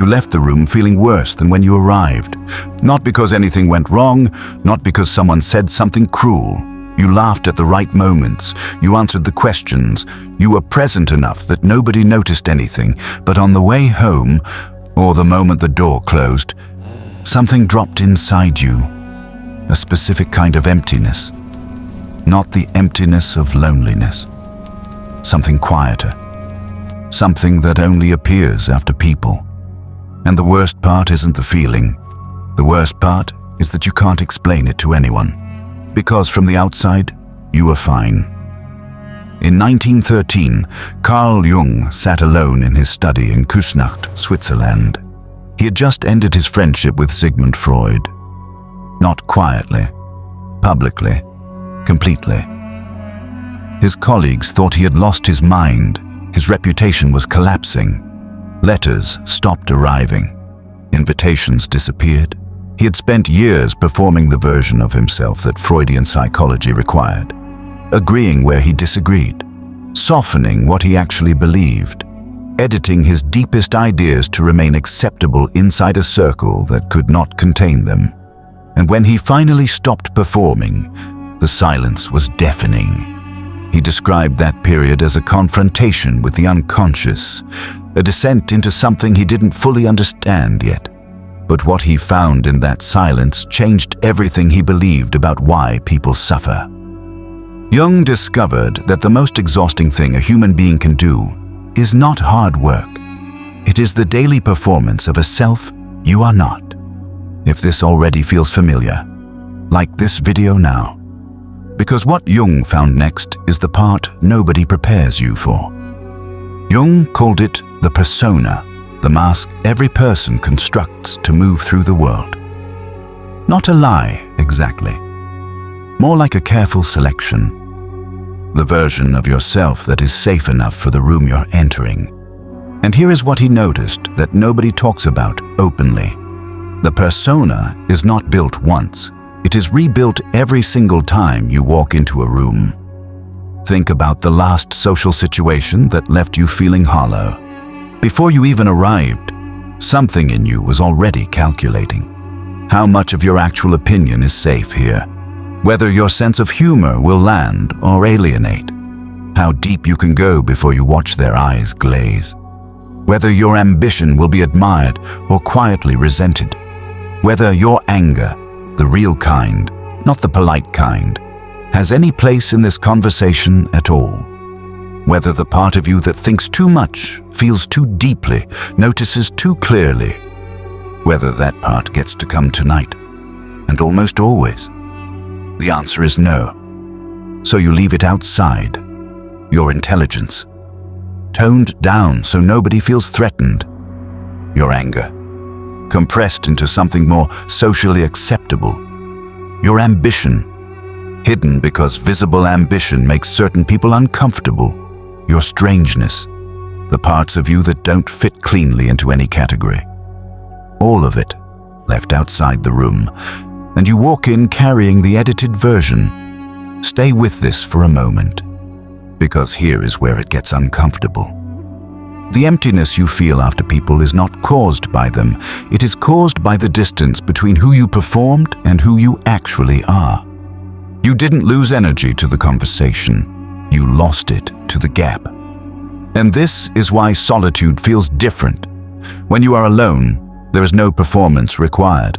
You left the room feeling worse than when you arrived. Not because anything went wrong, not because someone said something cruel. You laughed at the right moments. You answered the questions. You were present enough that nobody noticed anything. But on the way home, or the moment the door closed, something dropped inside you. A specific kind of emptiness. Not the emptiness of loneliness. Something quieter. Something that only appears after people. And the worst part isn't the feeling. The worst part is that you can't explain it to anyone. Because from the outside, you were fine. In 1913, Carl Jung sat alone in his study in Küsnacht, Switzerland. He had just ended his friendship with Sigmund Freud. Not quietly, publicly, completely. His colleagues thought he had lost his mind. His reputation was collapsing. Letters stopped arriving. Invitations disappeared. He had spent years performing the version of himself that Freudian psychology required, agreeing where he disagreed, softening what he actually believed, editing his deepest ideas to remain acceptable inside a circle that could not contain them. And when he finally stopped performing, the silence was deafening. He described that period as a confrontation with the unconscious, a descent into something he didn't fully understand yet. But what he found in that silence changed everything he believed about why people suffer. Jung discovered that the most exhausting thing a human being can do is not hard work. It is the daily performance of a self you are not. If this already feels familiar, like this video now. Because what Jung found next is the part nobody prepares you for. Jung called it the persona, the mask every person constructs to move through the world. Not a lie, exactly. More like a careful selection. The version of yourself that is safe enough for the room you're entering. And here is what he noticed that nobody talks about openly. The persona is not built once. It is rebuilt every single time you walk into a room. Think about the last social situation that left you feeling hollow. Before you even arrived, something in you was already calculating how much of your actual opinion is safe here, whether your sense of humor will land or alienate, how deep you can go before you watch their eyes glaze, whether your ambition will be admired or quietly resented, whether your anger, the real kind, not the polite kind, has any place in this conversation at all. Whether the part of you that thinks too much, feels too deeply, notices too clearly, whether that part gets to come tonight, and almost always. The answer is no. So you leave it outside, your intelligence, toned down so nobody feels threatened, your anger, compressed into something more socially acceptable, your ambition, hidden because visible ambition makes certain people uncomfortable, your strangeness, the parts of you that don't fit cleanly into any category. All of it left outside the room, and you walk in carrying the edited version. Stay with this for a moment, because here is where it gets uncomfortable. The emptiness you feel after people is not caused by them. It is caused by the distance between who you performed and who you actually are. You didn't lose energy to the conversation. You lost it to the gap. And this is why solitude feels different. When you are alone, there is no performance required.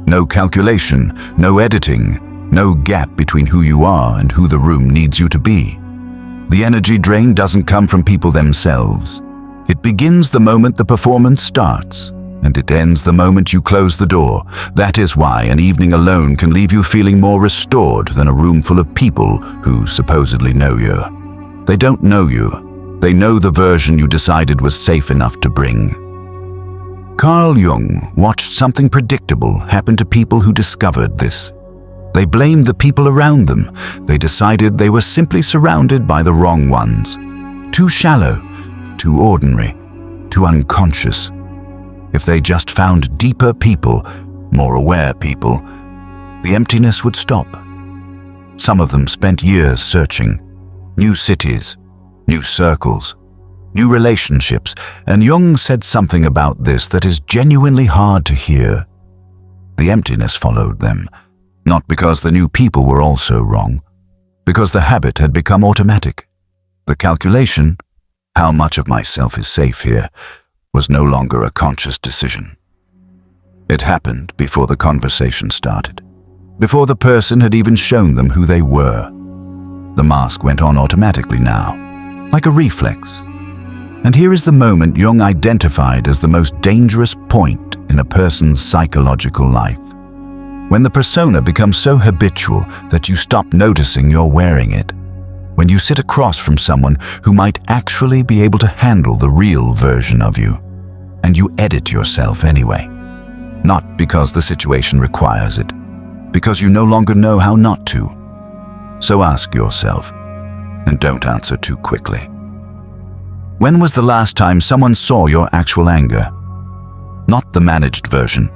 No calculation, no editing, no gap between who you are and who the room needs you to be. The energy drain doesn't come from people themselves. It begins the moment the performance starts, and it ends the moment you close the door. That is why an evening alone can leave you feeling more restored than a room full of people who supposedly know you. They don't know you. They know the version you decided was safe enough to bring. Carl Jung watched something predictable happen to people who discovered this. They blamed the people around them. They decided they were simply surrounded by the wrong ones. Too shallow, too ordinary, too unconscious. If they just found deeper people, more aware people, the emptiness would stop. Some of them spent years searching. New cities, new circles, new relationships, and Jung said something about this that is genuinely hard to hear. The emptiness followed them, not because the new people were also wrong, because the habit had become automatic. The calculation, how much of myself is safe here, was no longer a conscious decision. It happened before the conversation started, before the person had even shown them who they were. The mask went on automatically now, like a reflex. And here is the moment Jung identified as the most dangerous point in a person's psychological life. When the persona becomes so habitual that you stop noticing you're wearing it. When you sit across from someone who might actually be able to handle the real version of you, and you edit yourself anyway. Not because the situation requires it, because you no longer know how not to. So ask yourself, and don't answer too quickly. When was the last time someone saw your actual anger? Not the managed version,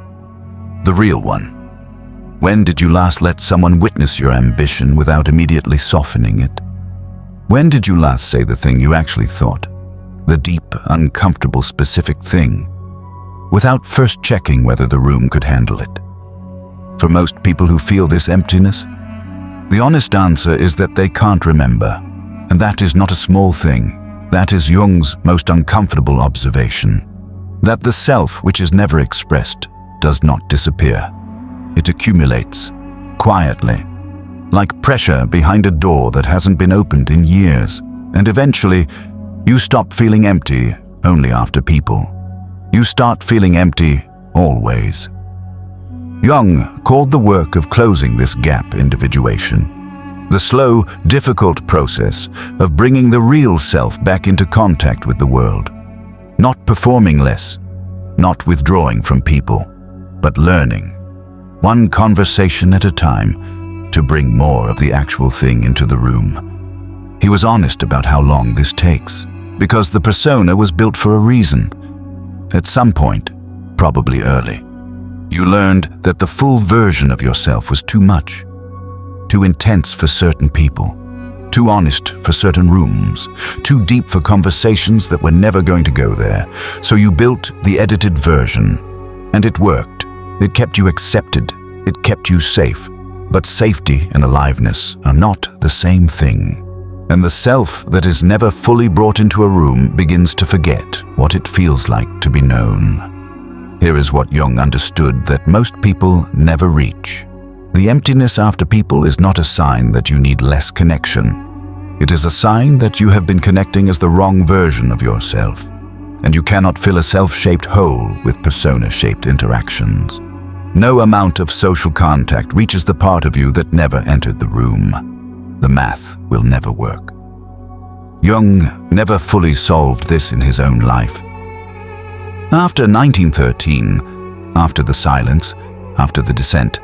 the real one. When did you last let someone witness your ambition without immediately softening it? When did you last say the thing you actually thought, the deep, uncomfortable, specific thing, without first checking whether the room could handle it? For most people who feel this emptiness, the honest answer is that they can't remember, and that is not a small thing. That is Jung's most uncomfortable observation, that the self which is never expressed does not disappear. It accumulates, quietly, like pressure behind a door that hasn't been opened in years, and eventually, you stop feeling empty only after people. You start feeling empty always. Jung called the work of closing this gap individuation, the slow, difficult process of bringing the real self back into contact with the world, not performing less, not withdrawing from people, but learning, one conversation at a time, to bring more of the actual thing into the room. He was honest about how long this takes, because the persona was built for a reason. At some point, probably early, you learned that the full version of yourself was too much, too intense for certain people, too honest for certain rooms, too deep for conversations that were never going to go there. So you built the edited version, and it worked. It kept you accepted, it kept you safe. But safety and aliveness are not the same thing. And the self that is never fully brought into a room begins to forget what it feels like to be known. Here is what Jung understood that most people never reach. The emptiness after people is not a sign that you need less connection. It is a sign that you have been connecting as the wrong version of yourself, and you cannot fill a self-shaped hole with persona-shaped interactions. No amount of social contact reaches the part of you that never entered the room. The math will never work. Jung never fully solved this in his own life. After 1913, after the silence, after the descent,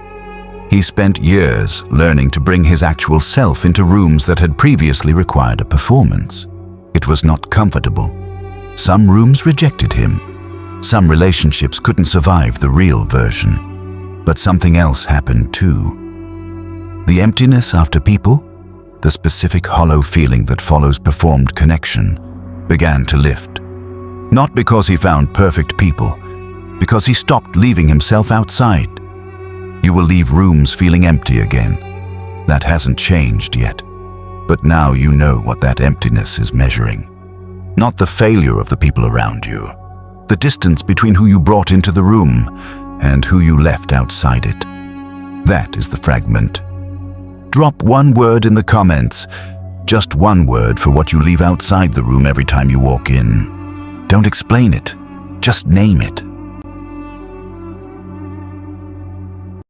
he spent years learning to bring his actual self into rooms that had previously required a performance. It was not comfortable. Some rooms rejected him. Some relationships couldn't survive the real version. But something else happened too. The emptiness after people, the specific hollow feeling that follows performed connection, began to lift. Not because he found perfect people, because he stopped leaving himself outside. You will leave rooms feeling empty again. That hasn't changed yet. But now you know what that emptiness is measuring. Not the failure of the people around you, the distance between who you brought into the room and who you left outside it. That is the fragment. Drop one word in the comments, just one word for what you leave outside the room every time you walk in. Don't explain it, just name it.